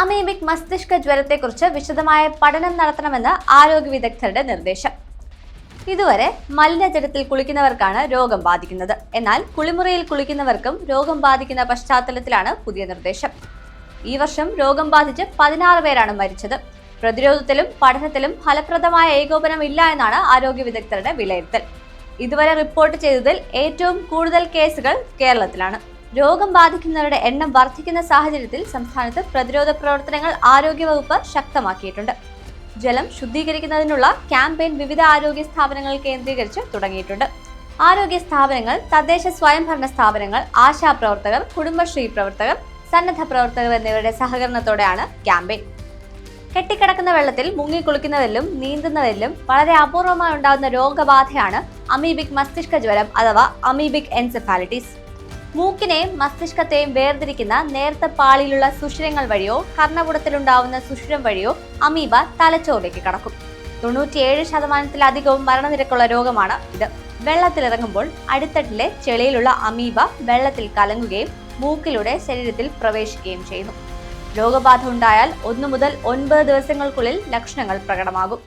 Amoebic മസ്തിഷ്ക ജ്വരത്തെക്കുറിച്ച് വിശദമായ പഠനം നടത്തണമെന്ന് ആരോഗ്യ വിദഗ്ധരുടെ നിർദ്ദേശം. ഇതുവരെ മലിനജലത്തിൽ കുളിക്കുന്നവർക്കാണ് രോഗം ബാധിക്കുന്നത്. എന്നാൽ കുളിമുറിയിൽ കുളിക്കുന്നവർക്കും രോഗം ബാധിക്കുന്ന പശ്ചാത്തലത്തിലാണ് പുതിയ നിർദ്ദേശം. ഈ വർഷം രോഗം ബാധിച്ച് 16 പേരാണ് മരിച്ചത്. പ്രതിരോധത്തിലും പഠനത്തിലും ഫലപ്രദമായ ഏകോപനം ഇല്ല എന്നാണ് ആരോഗ്യ വിദഗ്ധരുടെ വിലയിരുത്തൽ. ഇതുവരെ റിപ്പോർട്ട് ചെയ്തതിൽ ഏറ്റവും കൂടുതൽ കേസുകൾ കേരളത്തിലാണ്. രോഗം ബാധിക്കുന്നവരുടെ എണ്ണം വർദ്ധിക്കുന്ന സാഹചര്യത്തിൽ സംസ്ഥാനത്ത് പ്രതിരോധ പ്രവർത്തനങ്ങൾ ആരോഗ്യവകുപ്പ് ശക്തമാക്കിയിട്ടുണ്ട്. ജലം ശുദ്ധീകരിക്കുന്നതിനുള്ള ക്യാമ്പയിൻ വിവിധ ആരോഗ്യ സ്ഥാപനങ്ങൾ കേന്ദ്രീകരിച്ച് തുടങ്ങിയിട്ടുണ്ട്. ആരോഗ്യ സ്ഥാപനങ്ങൾ, തദ്ദേശ സ്വയംഭരണ സ്ഥാപനങ്ങൾ, ആശാപ്രവർത്തകർ, കുടുംബശ്രീ പ്രവർത്തകർ, സന്നദ്ധ പ്രവർത്തകർ എന്നിവരുടെ സഹകരണത്തോടെയാണ് ക്യാമ്പയിൻ. കെട്ടിക്കിടക്കുന്ന വെള്ളത്തിൽ മുങ്ങിക്കുളിക്കുന്നവരിലും നീന്തുന്നവരിലും വളരെ അപൂർവമായി ഉണ്ടാകുന്ന രോഗബാധയാണ് അമീബിക് മസ്തിഷ്ക ജ്വരം അഥവാ അമീബിക് എൻസെഫാലിറ്റിസ്. മൂക്കിനെയും മസ്തിഷ്കത്തെയും വേർതിരിക്കുന്ന നേർത്ത പാളിയിലുള്ള സുഷിരങ്ങൾ വഴിയോ കർണപുടത്തിലുണ്ടാവുന്ന സുഷിരം വഴിയോ അമീബ തലച്ചോറിലേക്ക് കടക്കും. 97% മരണനിരക്കുള്ള രോഗമാണ് ഇത്. വെള്ളത്തിലിറങ്ങുമ്പോൾ അടിത്തട്ടിലെ ചെളിയിലുള്ള അമീബ വെള്ളത്തിൽ കലങ്ങുകയും മൂക്കിലൂടെ ശരീരത്തിൽ പ്രവേശിക്കുകയും ചെയ്യുന്നു. രോഗബാധ ഉണ്ടായാൽ 1 മുതൽ 9 ദിവസങ്ങൾക്കുള്ളിൽ ലക്ഷണങ്ങൾ പ്രകടമാകും.